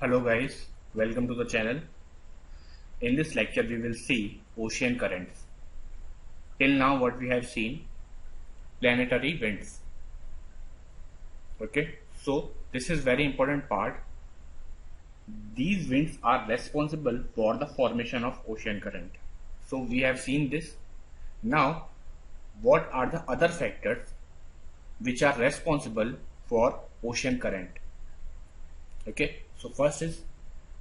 Hello guys, welcome to the channel. In this lecture we will see ocean currents. Till now what we have seen, planetary winds. Okay, so this is very important part. These winds are responsible for the formation of ocean current. So we have seen this. Now what are the other factors which are responsible for ocean current? Okay, so first is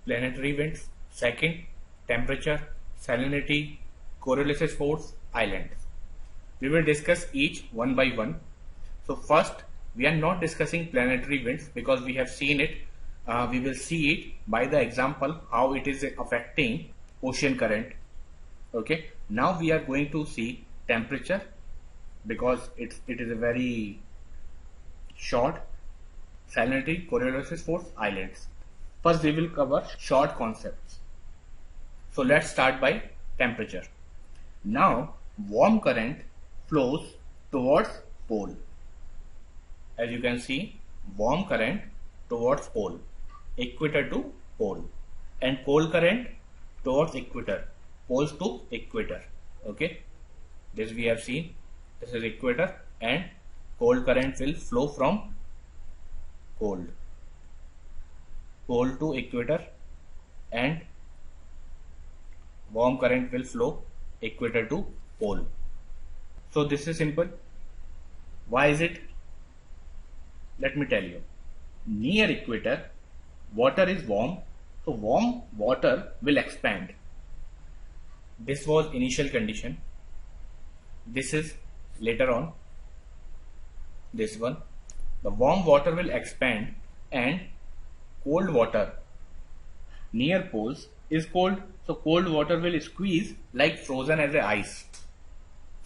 planetary winds, second temperature, salinity, Coriolis force, islands. We will discuss each one by one. So first, we are not discussing planetary winds because we have seen it. We will see it by the example how it is affecting ocean current. Okay, now we are going to see temperature because it is a very short, salinity, Coriolis force, islands. First we will cover short concepts. So let's start by temperature. Now warm current flows towards pole. As you can see, warm current towards pole, equator to pole, and cold current towards equator, poles to equator. Okay, this we have seen. This is equator, and cold current will flow from pole to equator, and warm current will flow equator to pole. So this is simple. Why is it? Let me tell you. Near equator, water is warm, so warm water will expand. This was initial condition. This is later on. This one. The warm water will expand and cold water near poles is cold, so cold water will squeeze like frozen as a ice.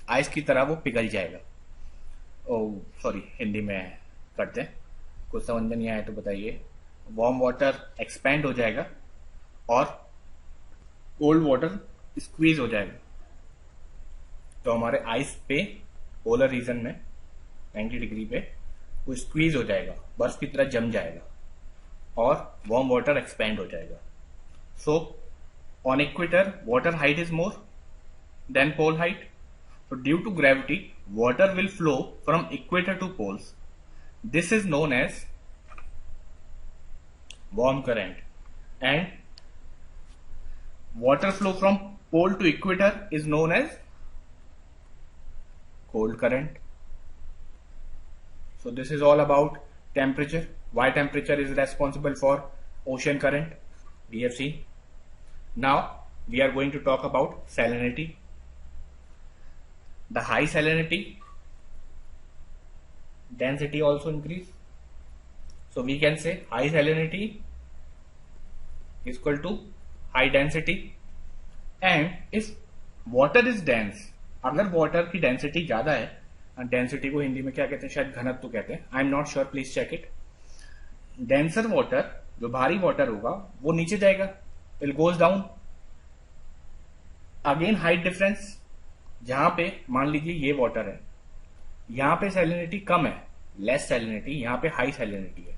Ice की तरह वो पिघल जाएगा. ओ sorry, Hindi में करते हैं, कुछ समझ में नहीं आया तो बताइए. वार्म वाटर एक्सपैंड हो जाएगा और कोल्ड वाटर स्क्वीज हो जाएगा. तो हमारे आइस पे पोलर रीजन में 90 डिग्री पे वो स्क्वीज हो जाएगा, बर्फ की तरह जम जाएगा और वार्म वाटर एक्सपैंड हो जाएगा. So on equator water height is more than pole height. So due to gravity, water will flow from equator to poles. This is known as warm current, and water flow from pole to equator is known as cold current. So this is all about temperature. Why temperature is responsible for ocean current, we have seen. Now we are going to talk about salinity. The high salinity, density also increase. So we can say high salinity is equal to high density. And if water is dense, अगर water की density ज़्यादा है, density को हिंदी में क्या कहते हैं, शायद घनत्व कहते हैं, I am not sure, please check it. Denser water, जो भारी water होगा वो नीचे जाएगा, it goes down. Again height difference. जहां पे मान लीजिए ये वाटर है, यहां पे सैलिनिटी कम है, लेस सैलिनिटी, यहां पे हाई सैलिनिटी है.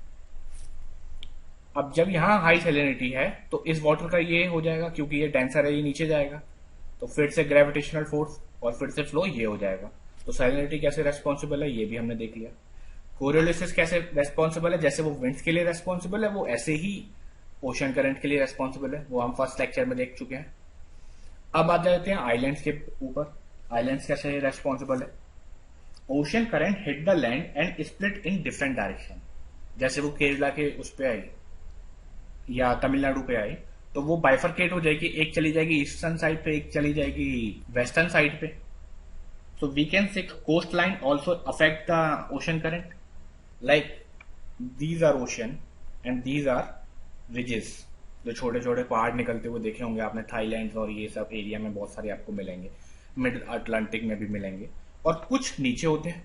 अब जब यहां हाई सैलिनिटी है तो इस वाटर का ये हो जाएगा, क्योंकि ये डेंसर है, ये नीचे जाएगा, तो फिर से ग्रेविटेशनल फोर्स और फिर से फ्लो ये हो जाएगा. तो सैलिनिटी कैसे रेस्पॉन्सिबल है ये भी हमने देख लिया. कोरियोलिसिस कैसे रेस्पॉन्सिबल है, जैसे वो विंड्स के लिए रेस्पॉन्सिबल है वो ऐसे ही ओशन करंट के लिए रेस्पॉन्सिबल है, वो हम फर्स्ट लेक्चर में देख चुके हैं. अब आ जाते हैं आइलैंड्स के ऊपर. आइलैंड्स कैसे रेस्पॉन्सिबल है. Ocean current hit the land and split in different direction. जैसे वो केरला के उस पे आई या तमिलनाडु पे आई तो वो बाइफरकेट हो जाएगी, एक चली जाएगी ईस्टर्न साइड पे, एक चली जाएगी वेस्टर्न साइड पे. So we can say coast line also affect the ocean current. Like these are ocean and these are ridges. जो छोटे छोटे पहाड़ निकलते हुए देखे होंगे आपने, थाईलैंड और ये सब एरिया में बहुत सारे आपको मिलेंगे, मिड अटलांटिक में भी मिलेंगे, और कुछ नीचे होते हैं.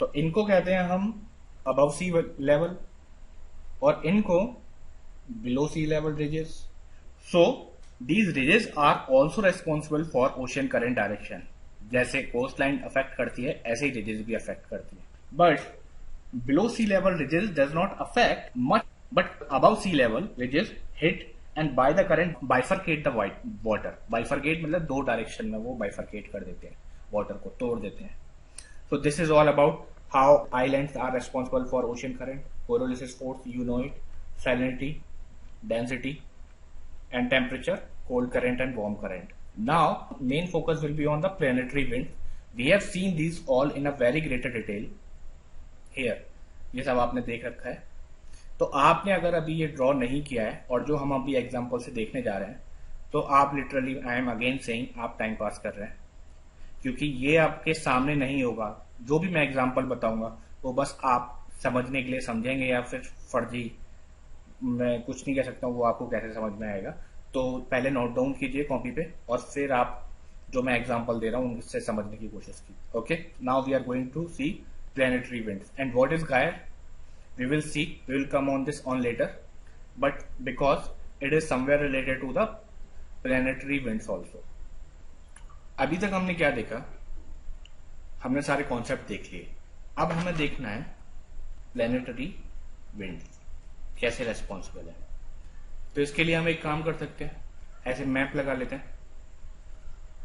तो इनको कहते हैं हम अबव सी लेवल और इनको below sea level ridges. So these ridges are also responsible for ocean current direction. जैसे कोस्ट लाइन अफेक्ट करती है ऐसे ही रिजेस भी अफेक्ट करती है. But below sea level ridges does not affect much but above sea level which is hit and by the current bifurcate the water. Bifurcate मतलब दो डायरेक्शन में वो bifurcate कर देते हैं, वाटर को तोड़ देते हैं. So this is all about how islands are responsible for ocean current, pyrolysis force, you know it, salinity, density, and temperature, cold current and warm current. Now main focus will be on the planetary winds. We have seen these all in a very greater detail here. ये सब आपने देख रखा है. तो आपने अगर अभी ये ड्रॉ नहीं किया है और जो हम अभी एग्जाम्पल से देखने जा रहे हैं, तो आप literally, I am again saying, आप टाइम पास कर रहे हैं, क्योंकि ये आपके सामने नहीं होगा. जो भी मैं एग्जाम्पल बताऊंगा वो बस आप समझने के लिए समझेंगे या फिर फर्जी, मैं कुछ नहीं कह सकता हूँ वो आपको कैसे समझ में आएगा. तो पहले नोट डाउन कीजिए कॉपी पे और फिर आप जो मैं एग्जाम्पल दे रहा हूँ उनसे समझने की कोशिश की. Okay, now we are going to see planetary winds and what is Gyre. We will see, we will come on this on later, but because it is somewhere related to the planetary winds also. अभी तक हमने क्या देखा, हमने सारे concept देख लिए. अब हमें देखना है प्लेनेटरी विंड कैसे रेस्पॉन्सिबल है. तो इसके लिए हम एक काम कर सकते हैं, ऐसे मैप लगा लेते हैं.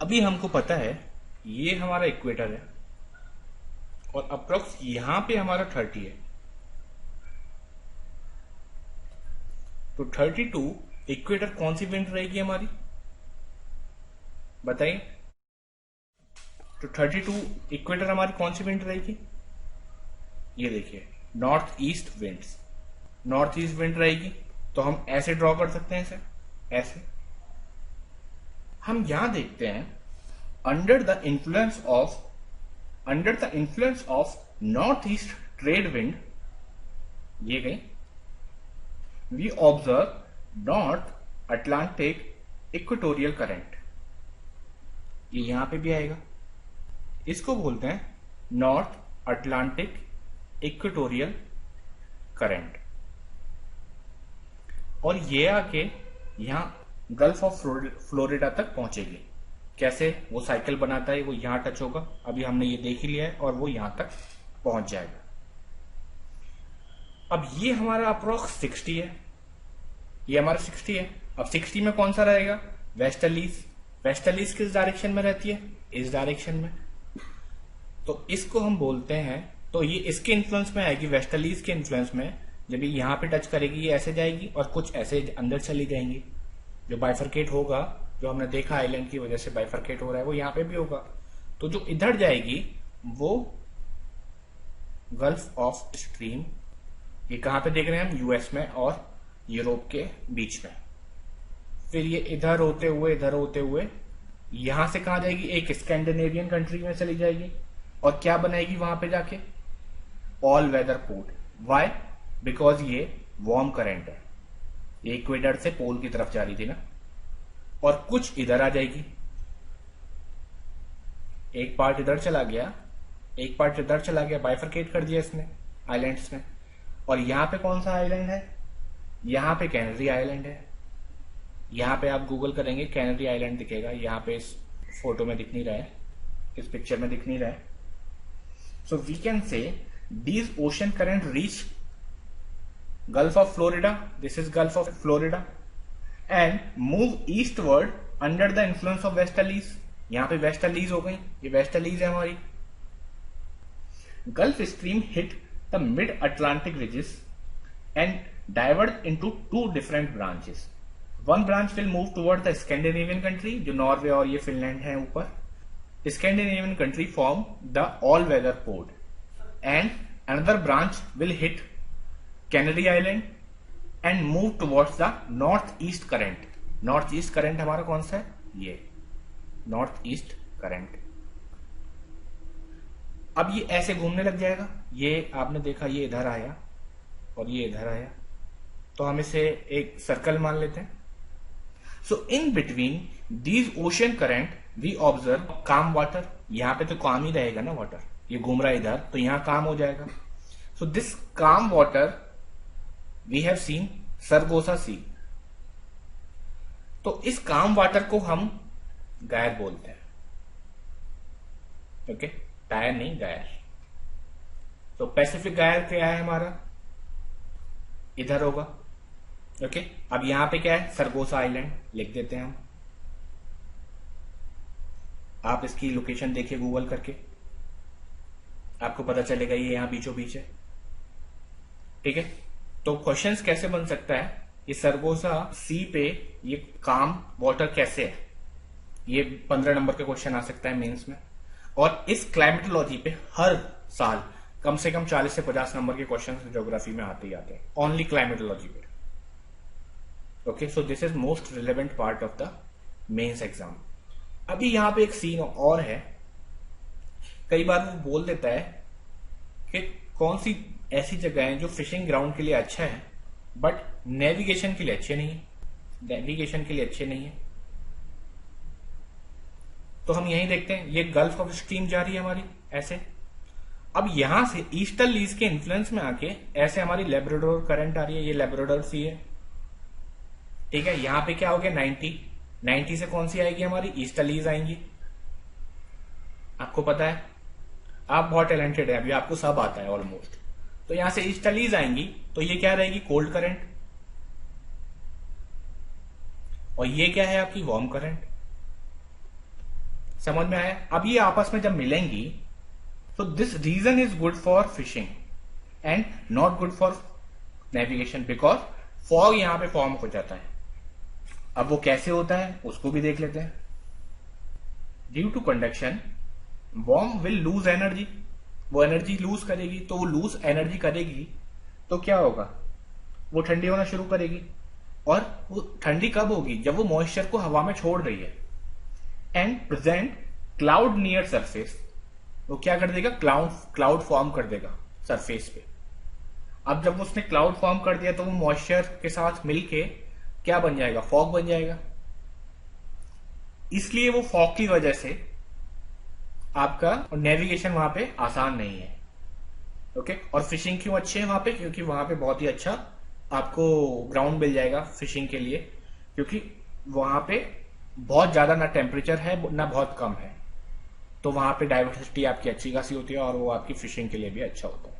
अभी हमको पता है ये हमारा इक्वेटर है और अप्रोक्स यहां पे हमारा 30 है. तो 32 इक्वेटर कौन सी विंड रहेगी हमारी, बताइए. तो 32 इक्वेटर हमारी कौन सी विंड रहेगी, ये देखिए, north east winds, north east wind रहेगी. तो हम ऐसे ड्रॉ कर सकते हैं इसे, ऐसे. हम यहां देखते हैं under the influence of northeast trade wind, ये गई, we observe north Atlantic equatorial current. ये यहां पे भी आएगा, इसको बोलते हैं नॉर्थ अटलांटिक इक्वेटोरियल करंट. और ये आके यहां गल्फ ऑफ फ्लोरिडा तक पहुंचेगी. कैसे, वो साइकिल बनाता है, वो यहां टच होगा, अभी हमने ये देख ही लिया है, और वो यहां तक पहुंच जाएगा. अब ये हमारा अप्रोक्स 60 है, ये हमारा 60 है. अब 60 में कौन सा रहेगा, वेस्टर्लीज. वेस्टर्लीज किस डायरेक्शन में रहती है, इस डायरेक्शन में. तो इसको हम बोलते हैं, तो ये इसके इन्फ्लुएंस में आएगी, वेस्टर्लीज के इन्फ्लुएंस में. जब ये यहां पे टच करेगी ये ऐसे जाएगी और कुछ ऐसे अंदर चली जाएंगी. जो बाइफरकेट होगा, जो हमने देखा आइलैंड की वजह से बाइफरकेट हो रहा है, वो यहां पे भी होगा. तो जो इधर जाएगी वो गल्फ ऑफ स्ट्रीम, ये कहां पे देख रहे हैं हम, यूएस में और यूरोप के बीच में. फिर ये इधर होते हुए यहां से कहा जाएगी, एक स्कैंडिनेवियन कंट्री में चली जाएगी और क्या बनाएगी वहां पे जाके, all weather port. Why, because ये वार्म करंट है, ये इक्वेटर से पोल की तरफ जा रही थी ना. और कुछ इधर आ जाएगी, एक पार्ट इधर चला गया, एक पार्ट इधर चला गया, बाइफरकेट कर दिया इसने आइलैंड्स में. और यहां पे कौन सा आइलैंड है, यहां पे कैनरी आइलैंड है. यहां पे आप गूगल करेंगे कैनरी आइलैंड दिखेगा, यहां पे इस फोटो में दिख नहीं रहा है, इस पिक्चर में दिख नहीं रहा है. So we can say these ocean current reach Gulf of Florida, this is Gulf of Florida, and move eastward under the influence of westerlies. यहां पे westerlies हो गई, ये westerlies है हमारी. Gulf Stream hit the mid-Atlantic ridges and diverged into two different branches. One branch will move toward the Scandinavian country, जो Norway और ये फिनलैंड है ऊपर. Scandinavian country form the all-weather port, and another branch will hit Canary Island and move towards the northeast current. Northeast current हमारा कौन सा है, ये northeast current. अब ये ऐसे घूमने लग जाएगा, ये आपने देखा, ये इधर आया और ये इधर आया, तो हम इसे एक सर्कल मान लेते हैं. So in between these ocean current we observe calm water. यहां पे तो काम ही रहेगा ना वाटर, ये घूम रहा है इधर, तो यहां काम हो जाएगा. सो दिस काम वाटर वी हैव सीन सरगोसा सी. तो इस काम वाटर को हम गायर बोलते हैं. ओके, टायर नहीं, गायर. तो पैसिफिक गायर क्या है हमारा, इधर होगा, ओके, अब यहां पे क्या है, सरगोसा आइलैंड लिख देते हैं हम। आप इसकी लोकेशन देखिए गूगल करके, आपको पता चलेगा ये यहां बीचों बीच है। ठीक है, तो क्वेश्चंस कैसे बन सकता है, ये सरगोसा सी पे ये काम वाटर कैसे है, ये 15 नंबर का क्वेश्चन आ सकता है मेंस में। और इस क्लाइमेटोलॉजी पे हर साल कम से कम 40 से 50 नंबर के क्वेश्चन ज्योग्राफी में आते ही आते हैं, ओनली क्लाइमेटोलॉजी पे। Okay, so this is most relevant part of the mains exam. अभी यहां पे एक सीन और है, कई बार वो बोल देता है कि कौन सी ऐसी जगह है जो फिशिंग ग्राउंड के लिए अच्छा है बट नेविगेशन के लिए अच्छे नहीं है, नेविगेशन के लिए अच्छे नहीं है। तो हम यही देखते हैं, ये गल्फ ऑफ स्ट्रीम जा रही है हमारी ऐसे। अब यहां से ईस्टर्न लीज के इन्फ्लुएंस में आके ऐसे हमारी लेब्राडोर करंट आ रही है, ये लेब्राडोर सी है। ठीक है, यहां पे क्या हो गया 90 से कौन सी आएगी हमारी, ईस्टर्न लीज आएंगी। आपको पता है, आप बहुत टैलेंटेड है, अभी आपको सब आता है ऑलमोस्ट। तो यहां से ईस्टर्लीज आएंगी तो ये क्या रहेगी, कोल्ड करंट, और ये क्या है आपकी वार्म करंट। समझ में आया। अब ये आपस में जब मिलेंगी तो this region is good for fishing and not good for navigation, because fog यहां पे फॉर्म हो जाता है। अब वो कैसे होता है उसको भी देख लेते हैं। Due to conduction warm will lose energy, वो एनर्जी लूज करेगी, तो वो लूज एनर्जी करेगी तो क्या होगा, वो ठंडी होना शुरू करेगी। और वो ठंडी कब होगी, जब वो मॉइस्चर को हवा में छोड़ रही है and present cloud near surface, वो क्या कर देगा, क्लाउड फॉर्म कर देगा सरफेस पे। अब जब उसने क्लाउड फॉर्म कर दिया तो वो मॉइस्चर के साथ मिलके क्या बन जाएगा, फॉग बन जाएगा। इसलिए वो फॉग की वजह से आपका नेविगेशन वहां पे आसान नहीं है। ओके, और फिशिंग क्यों अच्छे है वहां पे, क्योंकि वहां पे बहुत ही अच्छा आपको ग्राउंड मिल जाएगा फिशिंग के लिए, क्योंकि वहां पे बहुत ज्यादा ना टेम्परेचर है ना बहुत कम है, तो वहां पे डाइवर्सिटी आपकी अच्छी खासी होती है और वो आपकी फिशिंग के लिए भी अच्छा होता है।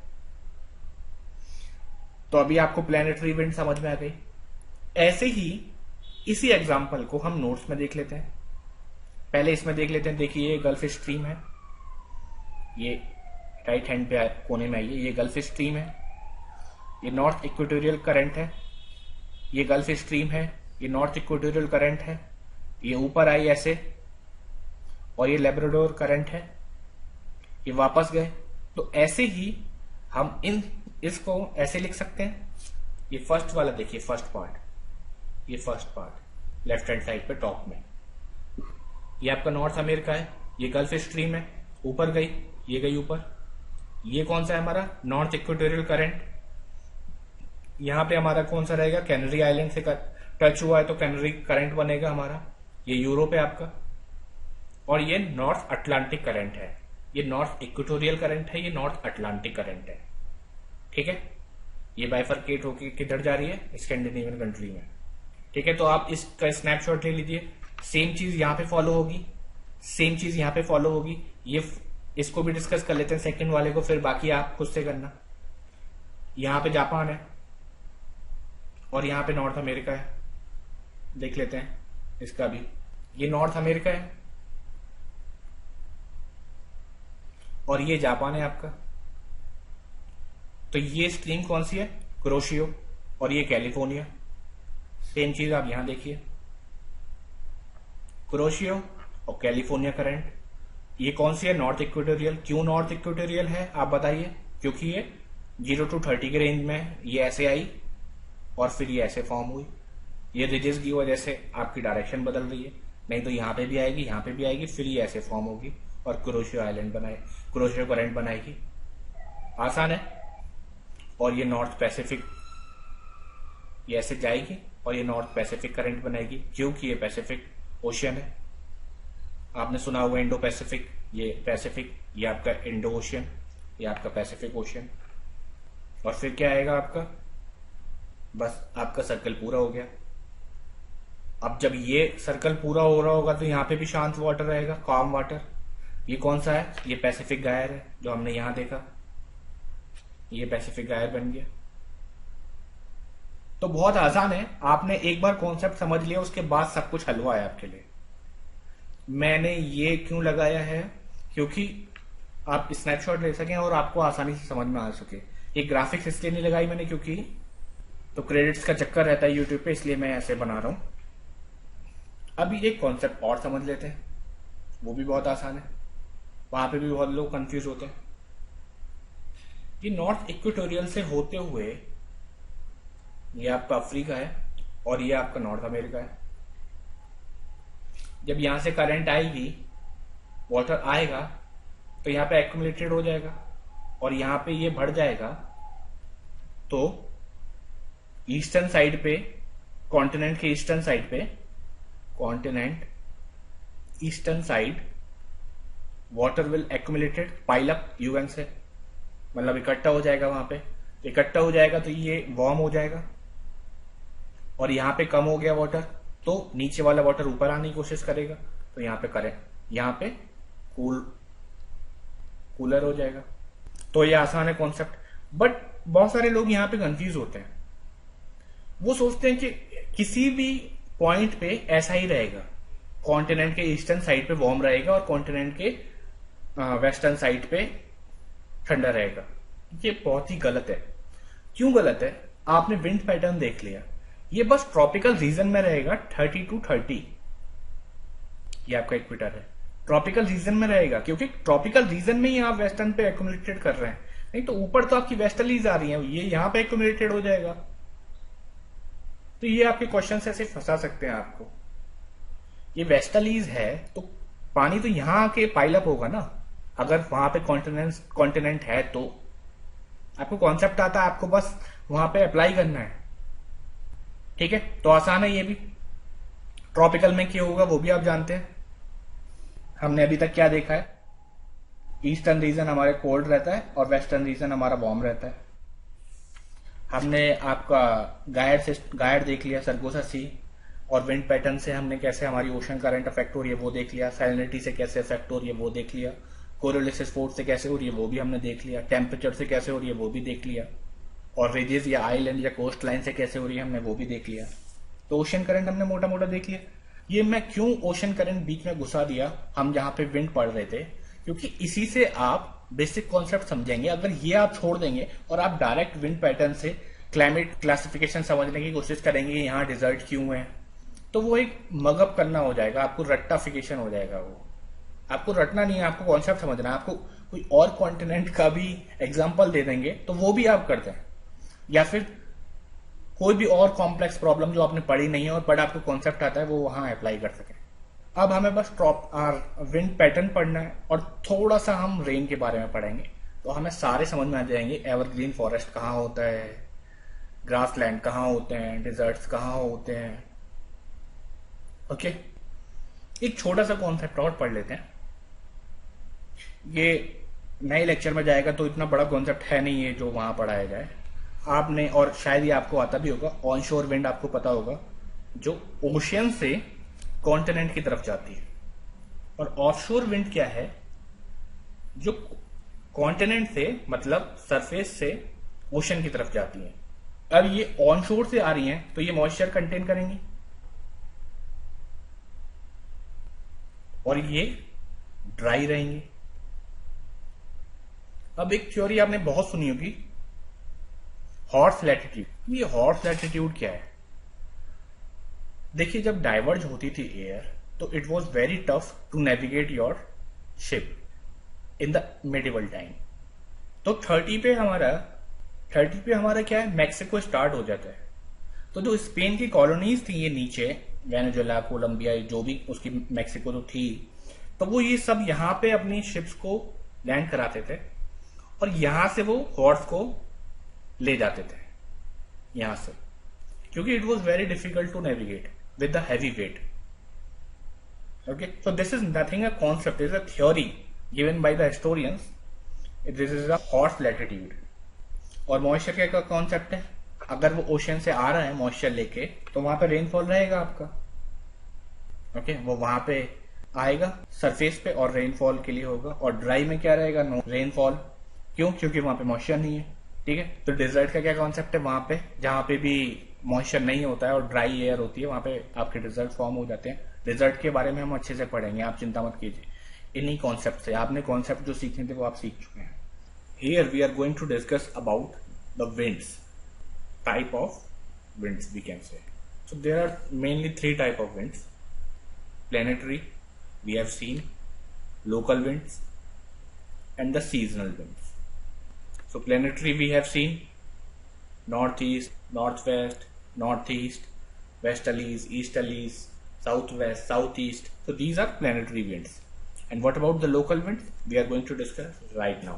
तो अभी आपको प्लैनेटरी विंड समझ में आ गई। ऐसे ही इसी एग्जाम्पल को हम नोट्स में देख लेते हैं। पहले इसमें देख लेते हैं, देखिए ये गल्फ स्ट्रीम है, ये राइट हैंड पे कोने में आइए, ये गल्फ स्ट्रीम है, ये नॉर्थ इक्वेटोरियल करंट है, ये गल्फ स्ट्रीम है, ये नॉर्थ इक्वेटोरियल करंट है, ये ऊपर आई ऐसे, और ये लेब्राडोर करंट है, ये वापस गए। तो ऐसे ही हम इसको ऐसे लिख सकते हैं। ये फर्स्ट वाला देखिए, फर्स्ट पार्ट, ये first part left hand side पे टॉप में, ये आपका नॉर्थ अमेरिका है, ये गल्फ स्ट्रीम है, ऊपर गई, ये गई ऊपर। ये कौन सा है हमारा, नॉर्थ इक्वेटोरियल करंट। यहां पे हमारा कौन सा रहेगा, कैनरी आइलैंड से टच हुआ है तो कैनरी करंट बनेगा हमारा, ये यूरोप है आपका। और ये नॉर्थ अटलांटिक करंट है, ये नॉर्थ इक्वेटोरियल करंट है, ये नॉर्थ अटलांटिक करंट है। ठीक है, ये बाइफरकेट होकर किधर जा रही है, स्कैंडिनेवियन कंट्री में। ठीक है, तो आप इसका स्नैपशॉट ले लीजिए। सेम चीज यहां पे फॉलो होगी, सेम चीज यहां पे फॉलो होगी। ये इसको भी डिस्कस कर लेते हैं सेकंड वाले को, फिर बाकी आप खुद से करना। यहां पे जापान है और यहां पे नॉर्थ अमेरिका है, देख लेते हैं इसका भी। ये नॉर्थ अमेरिका है और ये जापान है आपका। तो ये स्ट्रीम कौन सी है, कुरोशियो, और ये कैलिफोर्निया। सेम चीज आप यहां देखिए, कुरोशियो और कैलिफोर्निया करंट। ये कौन सी है, नॉर्थ इक्वेटोरियल। क्यों नॉर्थ इक्वेटोरियल है आप बताइए, क्योंकि ये 0 to 30 के रेंज में ये ऐसे आई और फिर ये ऐसे फॉर्म हुई। ये रिजेस की वजह से आपकी डायरेक्शन बदल रही है, नहीं तो यहां पे भी आएगी, यहां पे भी आएगी, फिर ये ऐसे फॉर्म होगी और कुरोशियो आइलैंड बनाए, कुरोशियो करंट बनाएगी। आसान है। और ये नॉर्थ पैसिफिक, ये ऐसे जाएगी और ये नॉर्थ पैसिफिक करंट बनाएगी, क्योंकि ये पैसिफिक ओशियन है। आपने सुना होगा इंडो पैसिफिक, ये पैसिफिक, ये आपका इंडो ओशियन, ये आपका पैसिफिक ओशियन। और फिर क्या आएगा आपका, बस आपका सर्कल पूरा हो गया। अब जब ये सर्कल पूरा हो रहा होगा तो यहां पे भी शांत वाटर रहेगा, काम वाटर। ये कौन सा है, ये पैसिफिक गायर है जो हमने यहां देखा, ये पैसिफिक गायर बन गया। तो बहुत आसान है, आपने एक बार कॉन्सेप्ट समझ लिया उसके बाद सब कुछ हलवा है आपके लिए। मैंने ये क्यों लगाया है, क्योंकि आप स्नैपशॉट ले सकें और आपको आसानी से समझ में आ सके। ये ग्राफिक्स इसलिए नहीं लगाई मैंने क्योंकि तो क्रेडिट्स का चक्कर रहता है यूट्यूब पे, इसलिए मैं ऐसे बना रहा हूं। अभी एक कॉन्सेप्ट और समझ लेते हैं, वो भी बहुत आसान है, वहां पे भी बहुत लोग कंफ्यूज होते हैं। ये नॉर्थ इक्वेटोरियल से होते हुए ये आपका अफ्रीका है और ये आपका नॉर्थ अमेरिका है। जब यहां से करंट आएगी, वाटर आएगा, तो यहां पे एक्यूमुलेटेड हो जाएगा और यहां पे ये बढ़ जाएगा। तो ईस्टर्न साइड पे, कॉन्टिनेंट के ईस्टर्न साइड पे, continent eastern side, water will accumulated, pile up UN से, मतलब इकट्ठा हो जाएगा। वहां पे इकट्ठा हो जाएगा तो ये वार्म हो जाएगा और यहां पे कम हो गया वाटर, तो नीचे वाला वाटर ऊपर आने की कोशिश करेगा, तो यहां पे करें, यहां पे कूलर हो जाएगा। तो ये आसान है कॉन्सेप्ट, बट बहुत सारे लोग यहां पे कंफ्यूज होते हैं। वो सोचते हैं कि किसी भी पॉइंट पे ऐसा ही रहेगा, कॉन्टिनेंट के ईस्टर्न साइड पे वार्म रहेगा और कॉन्टिनेंट के वेस्टर्न साइड पे ठंडा रहेगा। ये बहुत ही गलत है। क्यों गलत है? आपने विंड पैटर्न देख लिया, ये बस ट्रॉपिकल रीजन में रहेगा 30 to 30, ये आपका इक्वेटर है, ट्रॉपिकल रीजन में रहेगा, क्योंकि ट्रॉपिकल रीजन में ही आप वेस्टर्न पे एक्यूमुलेटेड कर रहे हैं। नहीं तो ऊपर तो आपकी वेस्टर्लीज आ रही हैं, ये यहां पे एक्यूमुलेटेड हो जाएगा। तो ये आपके क्वेश्चन से ऐसे फंसा सकते हैं आपको। ये वेस्टर्लीज है तो पानी तो यहां आके पाइलअप होगा ना, अगर वहां पे कॉन्टिनेंट है तो। आपको कॉन्सेप्ट आता है, आपको बस वहां पे अप्लाई करना है, ठीक है? तो आसान है ये भी। ट्रॉपिकल में क्या होगा वो भी आप जानते हैं। हमने अभी तक क्या देखा है, ईस्टर्न रीजन हमारे कोल्ड रहता है और वेस्टर्न रीजन हमारा वार्म रहता है। हमने आपका गायड देख लिया, सरगोसा सी, और विंड पैटर्न से हमने कैसे हमारी ओशन करंट अफेक्ट हो रही है वो देख लिया, सैलिनिटी से कैसे अफेक्ट हो रही है वो देख लिया, कोरियोलिसिस फोर्स से कैसे हो रही है वो भी हमने देख लिया, टेम्परेचर से कैसे हो रही है वो भी देख लिया, और रेजिस या आइलैंड या कोस्ट लाइन से कैसे हो रही है हमने वो भी देख लिया। तो ओशन करंट हमने मोटा मोटा देख लिया। ये मैं क्यों ओशन करंट बीच में घुसा दिया, हम जहां पे विंड पढ़ रहे थे, क्योंकि इसी से आप बेसिक कॉन्सेप्ट समझेंगे। अगर ये आप छोड़ देंगे और आप डायरेक्ट विंड पैटर्न से क्लाइमेट क्लासिफिकेशन समझने की कोशिश करेंगे, यहाँ डिजर्ट क्यों है, तो वो एक मगअप करना हो जाएगा, आपको रट्टाफिकेशन हो जाएगा। वो आपको रटना नहीं है, आपको कॉन्सेप्ट समझना है। आपको कोई और कॉन्टिनेंट का भी एग्जाम्पल दे देंगे तो वो भी आप करते हैं, या फिर कोई भी और कॉम्प्लेक्स प्रॉब्लम जो आपने पढ़ी नहीं है और बट आपको कॉन्सेप्ट आता है वो वहां अप्लाई कर सके। अब हमें बस विंड पैटर्न पढ़ना है और थोड़ा सा हम रेन के बारे में पढ़ेंगे, तो हमें सारे समझ में आ जाएंगे। एवरग्रीन फॉरेस्ट कहाँ होता है, ग्रासलैंड कहाँ होते हैं, डिजर्ट्स कहाँ होते हैं। ओके, एक छोटा सा कॉन्सेप्ट और पढ़ लेते हैं। ये नए लेक्चर में जाएगा तो इतना बड़ा कॉन्सेप्ट है नहीं है जो वहां पढ़ाया जाए आपने, और शायद ये आपको आता भी होगा। ऑनशोर विंड आपको पता होगा, जो ओशियन से कॉन्टिनेंट की तरफ जाती है, और ऑफशोर विंड क्या है, जो कॉन्टिनेंट से मतलब सरफेस से ओशन की तरफ जाती है। अब ये ऑनशोर से आ रही हैं तो ये मॉइस्चर कंटेन करेंगी और ये ड्राई रहेंगे। अब एक थ्योरी आपने बहुत सुनी होगी, हॉर्स लैटिट्यूड। ये हॉर्स लैटिट्यूड क्या है? देखिए, जब डाइवर्ज होती थी एयर तो it was very tough to navigate your ship in the medieval time. तो 30 पे हमारा क्या है, मैक्सिको स्टार्ट हो जाता है। तो जो स्पेन की कॉलोनीज थी ये नीचे, वेनेजुएला, कोलंबिया, जो भी उसकी मैक्सिको तो थी, तो वो ये सब यहाँ पे अपनी शिप्स को लैंड कराते थे और यहां से वो हॉर्स को ले जाते थे यहां से, क्योंकि it was very difficult to navigate with the heavy weight. Okay, so this is nothing a concept, it is a theory given by the historians. This is a horse latitude. और moisture क्या concept है, अगर वो ocean से आ रहा है moisture लेके तो वहां पे रेनफॉल रहेगा आपका। ओके, वो वहां पे आएगा सरफेस पे और रेनफॉल के लिए होगा, और ड्राई में क्या रहेगा, नो रेनफॉल। क्यों? क्योंकि वहां पे मॉइस्चर नहीं है। ठीक है, तो डिजर्ट का क्या कॉन्सेप्ट है, वहां पे जहां पे भी मॉइस्चर नहीं होता है और ड्राई एयर होती है, वहां पे आपके डिजर्ट फॉर्म हो जाते हैं। डिजर्ट के बारे में हम अच्छे से पढ़ेंगे, आप चिंता मत कीजिए। इन्हीं कॉन्सेप्ट से आपने कॉन्सेप्ट जो सीखने थे वो आप सीख चुके हैं। Here we are going to discuss about the winds, type of winds we can say. So there are mainly three type of winds: planetary, we have seen, local winds, and the seasonal winds. So planetary we have seen northeast, northwest, northeast, westerlies, easterlies, southwest, southeast. So these are planetary winds. And what about the local winds? We are going to discuss right now.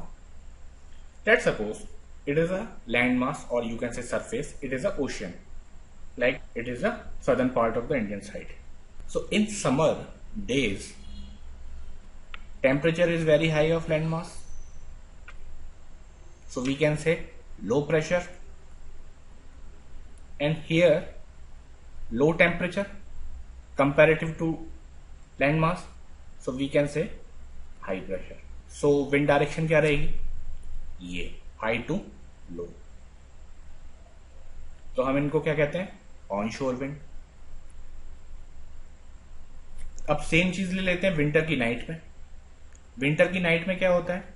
Let's suppose it is a landmass, or you can say surface, it is a ocean, like it is a southern part of the Indian side. So in summer days, temperature is very high of landmass, so we can say low pressure, and here low temperature comparative to landmass, so we can say high pressure. So wind direction क्या रहेगी? ये high to low. तो हम इनको क्या कहते हैं? On शोर विंड। अब सेम चीज ले लेते हैं विंटर की नाइट में। विंटर की नाइट में क्या होता है?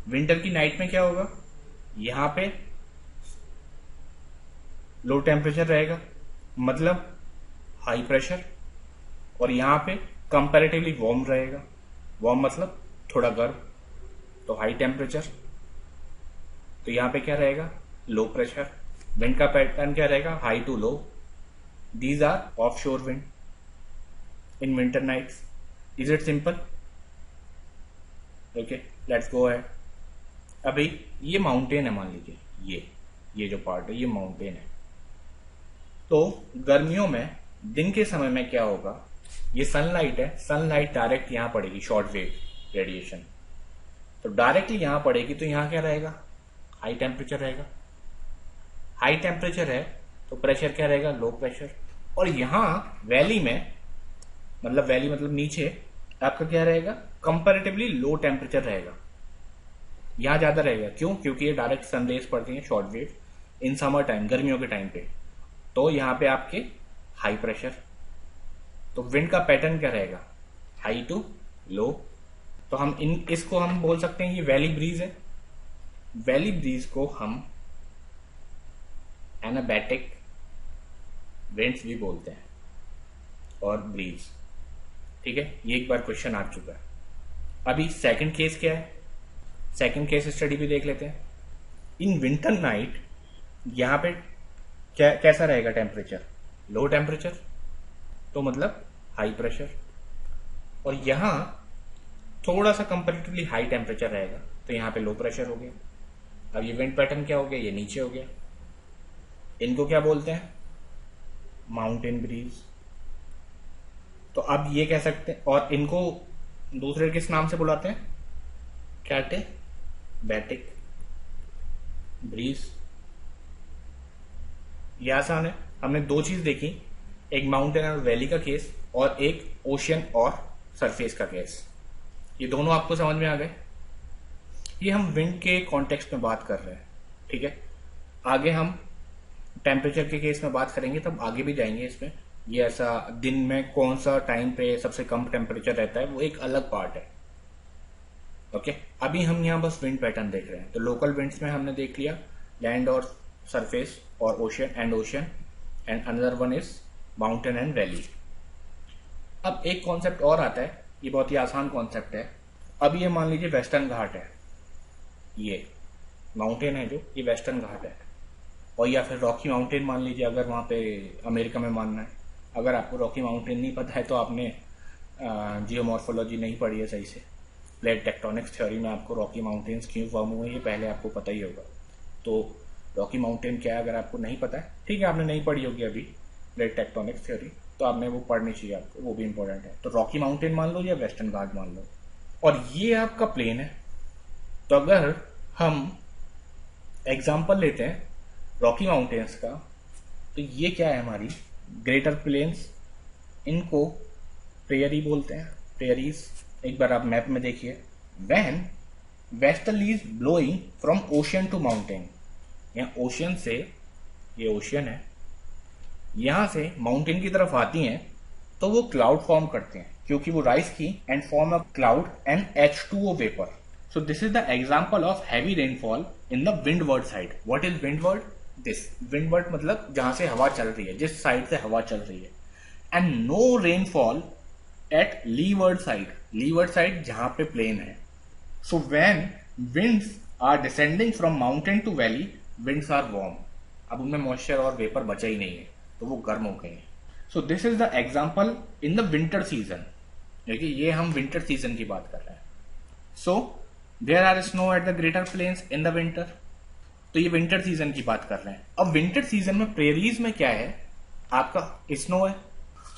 विंटर की नाइट में क्या होगा? यहां पे लो टेम्परेचर रहेगा, मतलब हाई प्रेशर, और यहां पे कंपैरेटिवली वार्म रहेगा। वार्म मतलब थोड़ा गर्म, तो हाई टेम्परेचर। तो यहां पे क्या रहेगा? Low pressure. विंड का पैटर्न क्या रहेगा? High to low. These are offshore wind in winter nights. Is it simple? Okay, let's go ahead. अभी ये माउंटेन है, मान लीजिए ये जो पार्ट है ये माउंटेन है। तो गर्मियों में दिन के समय में क्या होगा? ये सनलाइट है, सनलाइट डायरेक्ट यहां पड़ेगी, शॉर्ट वेव रेडिएशन, तो डायरेक्टली यहां पड़ेगी, तो यहां क्या रहेगा? हाई टेम्परेचर रहेगा। हाई टेम्परेचर है तो प्रेशर क्या रहेगा? Low pressure. और यहां वैली में, मतलब वैली मतलब नीचे, आपका क्या रहेगा? कंपैरेटिवली लो टेम्परेचर रहेगा। यहां ज्यादा रहेगा, क्यों? क्योंकि ये डायरेक्ट सनरेज पड़ती है, short wave, in summer time, गर्मियों के टाइम पे। तो यहां पे आपके हाई प्रेशर। तो विंड का पैटर्न क्या रहेगा? हाई टू लो। तो हम इसको हम बोल सकते हैं ये वैली ब्रीज है। वैली ब्रीज को हम एनाबैटिक विंड्स भी बोलते हैं, और ब्रीज। ठीक है, ये एक बार क्वेश्चन आ चुका है। अभी सेकंड केस क्या है? सेकंड केस स्टडी भी देख लेते हैं। इन विंटर नाइट यहां पे कैसा रहेगा टेम्परेचर? लो टेम्परेचर, तो मतलब हाई प्रेशर। और यहां थोड़ा सा कंपैरेटिवली हाई टेम्परेचर रहेगा, तो यहां पे लो प्रेशर हो गया। अब ये विंड पैटर्न क्या हो गया? ये नीचे हो गया। इनको क्या बोलते हैं? Mountain breeze. तो अब ये कह सकते हैं, और इनको दूसरे किस नाम से बुलाते हैं? बैटिक ब्रीज। ये आसान है। हमने दो चीज देखी, एक माउंटेन और वैली का केस, और एक ओशियन और सरफेस का केस। ये दोनों आपको समझ में आ गए? ये हम विंड के कॉन्टेक्स्ट में बात कर रहे हैं। ठीक है, आगे हम टेम्परेचर के केस में बात करेंगे, तब आगे भी जाएंगे इसमें। ये ऐसा दिन में कौन सा टाइम पे सबसे कम टेम्परेचर रहता है, वो एक अलग पार्ट है। ओके, अभी हम यहाँ बस विंड पैटर्न देख रहे हैं। तो लोकल विंड्स में हमने देख लिया लैंड और सरफेस और ocean, and another one is mountain and valley. अब एक कॉन्सेप्ट और आता है, ये बहुत ही आसान कॉन्सेप्ट है। अब ये मान लीजिए वेस्टर्न घाट है, ये माउंटेन है जो, ये वेस्टर्न घाट है, और या फिर रॉकी माउंटेन मान लीजिए, अगर वहां पे अमेरिका में मानना है। अगर आपको रॉकी माउंटेन नहीं पता है तो आपने जियोमॉर्फोलॉजी नहीं पढ़ी है सही से। प्लेट टेक्टोनिक्स थ्योरी में आपको रॉकी माउंटेन्स क्यों फॉर्म हुए ये पहले आपको पता ही होगा। तो रॉकी माउंटेन क्या है अगर आपको नहीं पता है, ठीक है, आपने नहीं पढ़ी होगी अभी प्लेट टेक्टोनिक्स थ्योरी, तो आपने वो पढ़नी चाहिए आपको, वो भी इंपॉर्टेंट है। तो रॉकी माउंटेन मान लो या वेस्टर्न घाट मान लो, और ये आपका प्लेन है। तो अगर हम एग्जाम्पल लेते हैं रॉकी माउंटेन्स का, तो ये क्या है? हमारी ग्रेटर प्लेन्स, इनको प्रेयरी बोलते हैं, प्रेयरीज। एक बार आप मैप में देखिए, when westerlies blowing from ocean to mountain, यहाँ ओशियन से, ये ओशियन है, यहां से माउंटेन की तरफ आती हैं तो वो क्लाउड फॉर्म करते हैं क्योंकि वो राइज की and form a cloud and H2O vapour. So this is the example of heavy rainfall in the windward side. What is windward? This windward मतलब जहां से हवा चल रही है, जिस साइड से हवा चल रही है. And no rainfall at leeward side. Leeward side जहां पे प्लेन है. So when winds are descending from mountain to valley, winds are warm. अब उनमें मॉइस्चर और वेपर बचा ही नहीं है तो वो गर्म हो गए हैं. सो this is the example in the winter season. देखिए ये हम विंटर सीजन की बात कर रहे हैं. So there are snow at the greater plains in the winter. तो ये विंटर सीजन की बात कर रहे हैं. अब विंटर सीजन में प्रेरीज में क्या है, आपका स्नो है.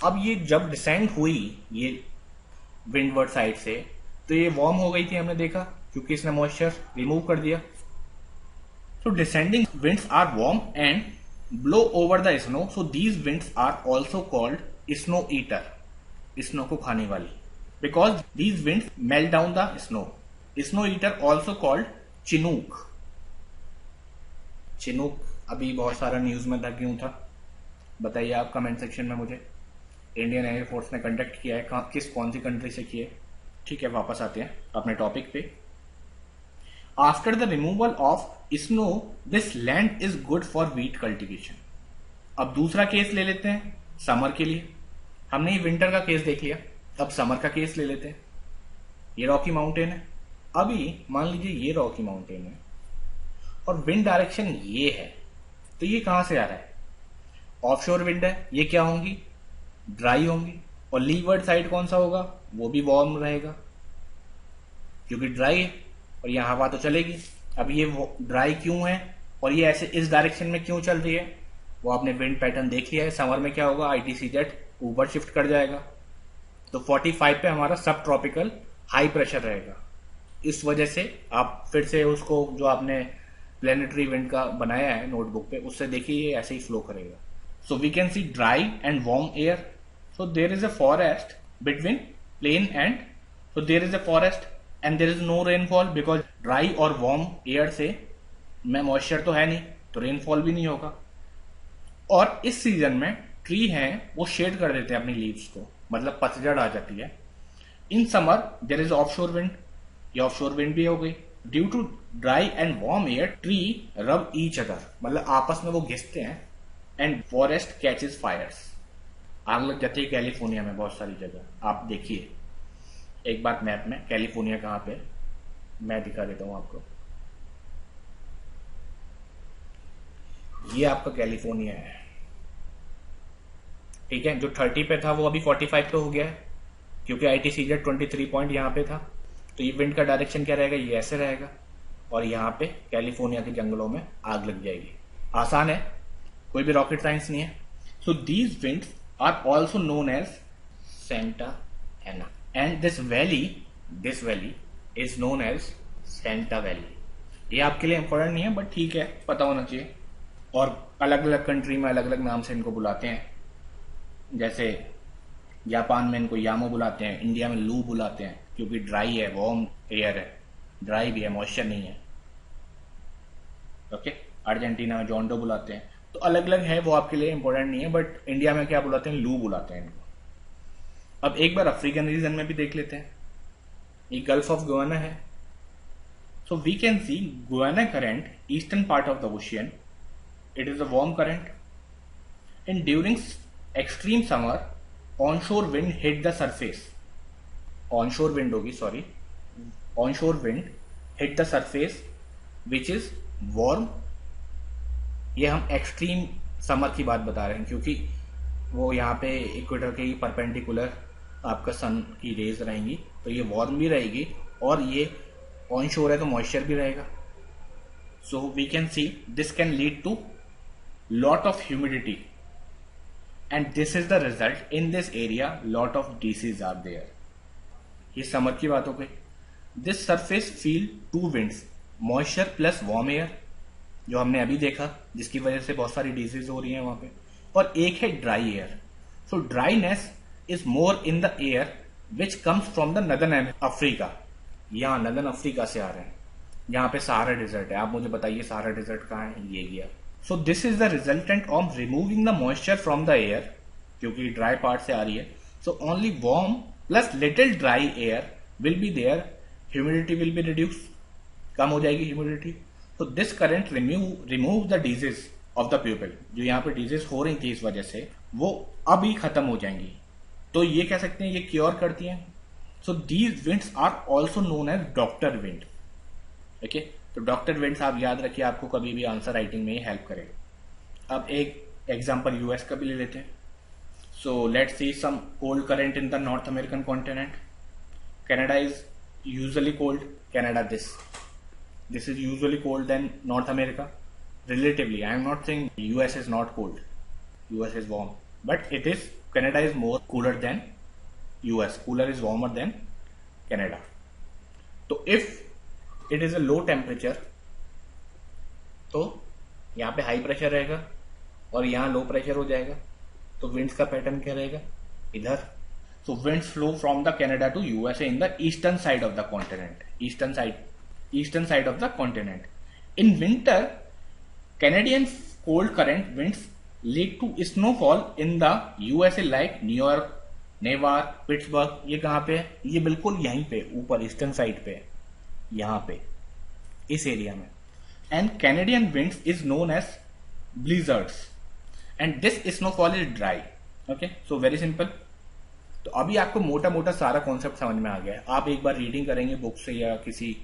अब ये जब डिसेंड हुई ये विंडवर्ड साइड से तो ये वार्म हो गई थी, हमने देखा, क्योंकि इसने मॉइस्चर रिमूव कर दिया. So descending winds are warm and blow over the snow. So these winds are also called snow eater. Snow को खाने वाली. Because these winds melt down the snow. Snow eater also called chinook. Chinook अभी बहुत सारा news में था, क्यों था बताइए आप कमेंट सेक्शन में मुझे. इंडियन एयरफोर्स ने कंडक्ट किया है, कौन सी कंट्री से किए. ठीक है, वापस आते हैं अपने टॉपिक पे. After the removal of snow this land is good for wheat cultivation. अब दूसरा केस ले लेते हैं समर के लिए. हमने ये विंटर का केस देख लिया, अब समर का केस ले लेते हैं. ये रॉकी माउंटेन है. अभी मान लीजिए ये रॉकी माउंटेन है और विंड डायरेक्शन ये है, तो ये कहां से आ रहा है? ऑफशोर विंड है. ये क्या होंगी? ड्राई होंगी. और लीवर्ड साइड कौन सा होगा? वो भी वार्म रहेगा क्योंकि ड्राई है और यहां हवा तो चलेगी. अब ये ड्राई क्यों है और ये ऐसे इस डायरेक्शन में क्यों चल रही है? वो आपने विंड पैटर्न देख लिया है. समर में क्या होगा? ITCZ ऊपर शिफ्ट कर जाएगा तो 45 पे हमारा सब ट्रॉपिकल हाई प्रेशर रहेगा. इस वजह से आप फिर से उसको जो आपने प्लेनेटरी विंड का बनाया है नोटबुक पे, उससे देखिए ये ऐसे ही फ्लो करेगा. So we can see dry and warm air. So there is a forest between plain and, so there is a forest and there is no rainfall because dry और वार्म एयर से में moisture तो है नहीं, तो rainfall भी नहीं होगा. और इस सीजन में ट्री हैं वो शेड कर देते हैं अपनी लीव्स को, मतलब पतझड़ आ जाती है. In summer there is offshore wind. ये ऑफशोर विंड भी हो गई. Due to dry and warm air tree rub each other, मतलब आपस में वो घिसते हैं. And forest catches fires. आग लग जाती है कैलिफोर्निया में बहुत सारी जगह. आप देखिए एक बार मैप में कैलिफोर्निया कहां पे, मैं दिखा देता हूं आपको. ये आपका कैलिफोर्निया है, ठीक है. जो 30 पे था वो अभी 45 पे हो गया है क्योंकि ITCZ 23 पॉइंट यहां पे था. तो ये विंड का डायरेक्शन क्या रहेगा? ये ऐसे रहेगा और यहां पे कैलिफोर्निया के जंगलों में आग लग जाएगी. आसान है, कोई भी रॉकेट साइंस नहीं है. So these winds are also known as Santa Ana. And this valley is known as Santa valley. ये आपके लिए इंपॉर्टेंट नहीं है बट ठीक है, पता होना चाहिए. और अलग अलग कंट्री में अलग अलग नाम से इनको बुलाते हैं. जैसे जापान में इनको यामो बुलाते हैं, इंडिया में लू बुलाते हैं क्योंकि ड्राई है, वार्म एयर है, ड्राई भी है, मॉइस्चर नहीं है. ओके. अर्जेंटीना में जोंडो बुलाते हैं. तो अलग अलग है, वो आपके लिए इंपॉर्टेंट नहीं है. बट इंडिया में क्या बुलाते हैं? लू बुलाते हैं इनको. अब एक बार अफ्रीकन रीजन में भी देख लेते हैं. ये गल्फ ऑफ गुयाना है. So we can see Guiana current eastern part of the ocean. It is a warm current and during extreme summer onshore wind hit the surface. Onshore wind होगी, sorry, onshore wind hit the surface which is warm. ये हम extreme summer की बात बता रहे हैं क्योंकि वो यहाँ पे इक्वेटर के परपेंडिकुलर आपका सन की रेज रहेंगी, तो ये वार्म भी रहेगी और ये ऑन शोर है तो मॉइस्चर भी रहेगा. So we can see this can lead to lot of humidity and this is the result. In this area lot of disease are there. ये समर की बात हो गई. This surface feel to winds, moisture plus warm air, जो हमने अभी देखा, जिसकी वजह से बहुत सारी डिजीज हो रही है वहां पे. और एक है dry air. So dryness is more in the air which comes from the northern Africa. यहां नदर्न अफ्रीका से आ रहे हैं. यहाँ पे सहारा डिजर्ट है, आप मुझे बताइए सहारा डिजर्ट कहाँ है, ये गया। So this is the resultant of removing the moisture from the air, क्योंकि ड्राई पार्ट से आ रही है। So only warm plus little dry air will be there, humidity will be reduce, कम हो जाएगी ह्यूमिडिटी। तो this current remove the disease of the pupil, जो यहाँ पे डिजीज हो रही थी इस वजह से, वो अभी खत्म हो जाएंगी। तो ये कह सकते हैं ये क्योर करती हैं। So these winds are also known as doctor wind. Okay, तो डॉक्टर विंड्स आप याद रखिए, आपको कभी भी आंसर राइटिंग में ही हेल्प करेगा। अब एक एग्जांपल यूएस का भी ले लेते हैं। So let's see some cold current in the North American continent. Canada is usually cold, Canada this is usually cold than North America relatively. I am not saying US is not cold, US is warm, but it is, Canada is more cooler than US, cooler is warmer than Canada. So if it is a low temperature, तो यहाँ पे high pressure रहेगा और यहाँ low pressure हो जाएगा, तो winds का पैटर्न क्या रहेगा इधर। So winds flow from the Canada to USA in the eastern side of the continent, eastern side of the continent. In winter, Canadian cold current winds lead to snowfall in the USA like New York, Newark, Pittsburgh. ये कहाँ पे है, ये बिल्कुल यहीं पे ऊपर eastern side पे, यहाँ पे इस एरिया में। And Canadian winds is known as blizzards and this snowfall is dry. Okay, so very simple. तो अभी आपको मोटा मोटा सारा कॉन्सेप्ट समझ में आ गया है। आप एक बार रीडिंग करेंगे बुक से या किसी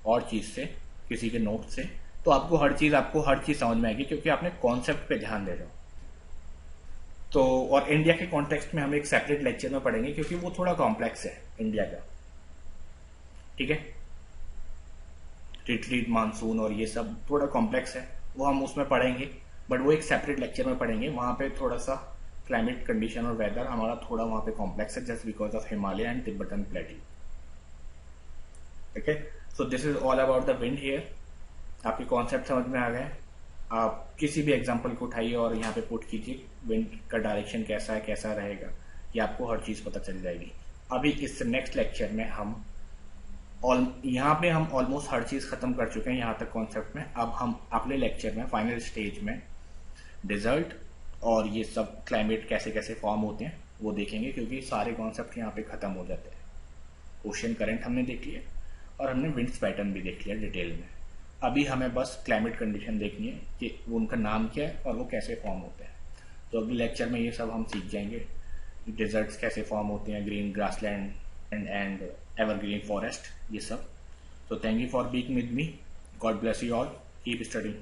और चीज से, किसी के नोट से, तो आपको हर चीज समझ में आएगी, क्योंकि आपने कॉन्सेप्ट पे ध्यान दे रहे हो। तो और इंडिया के कॉन्टेक्स्ट में हम एक सेपरेट लेक्चर में पढ़ेंगे, क्योंकि वो थोड़ा कॉम्प्लेक्स है इंडिया का। ठीक है, रिट्रीट, मानसून और ये सब थोड़ा कॉम्प्लेक्स है, वो हम उसमें पढ़ेंगे, बट वो एक सेपरेट लेक्चर में पढ़ेंगे। वहां पे थोड़ा सा क्लाइमेट कंडीशन और वेदर हमारा थोड़ा वहां पे कॉम्प्लेक्स है, just because of Himalaya and Tibetan plateau. Okay, so this is all about the wind here. आपके कॉन्सेप्ट समझ में आ गए। आप किसी भी एग्जांपल को उठाइए और यहाँ पे पुट कीजिए, विंड का डायरेक्शन कैसा है, कैसा रहेगा, ये आपको हर चीज पता चल जाएगी। अभी इस नेक्स्ट लेक्चर में हम यहाँ पे हम ऑलमोस्ट हर चीज खत्म कर चुके हैं यहाँ तक कॉन्सेप्ट में। अब हम अगले लेक्चर में फाइनल स्टेज में डिजर्ट और ये सब क्लाइमेट कैसे कैसे फॉर्म होते हैं वो देखेंगे, क्योंकि सारे कॉन्सेप्ट यहाँ पे खत्म हो जाते हैं। ओशन करंट हमने देख लिया और हमने विंड्स पैटर्न भी देख लिया डिटेल में। अभी हमें बस क्लाइमेट कंडीशन देखनी है कि उनका नाम क्या है और वो कैसे फॉर्म होते हैं। तो अगले लेक्चर में ये सब हम सीख जाएंगे, डिजर्ट्स कैसे फॉर्म होते हैं, green grassland and evergreen forest, ये सब। तो thank you for being with me, God bless you all, keep studying.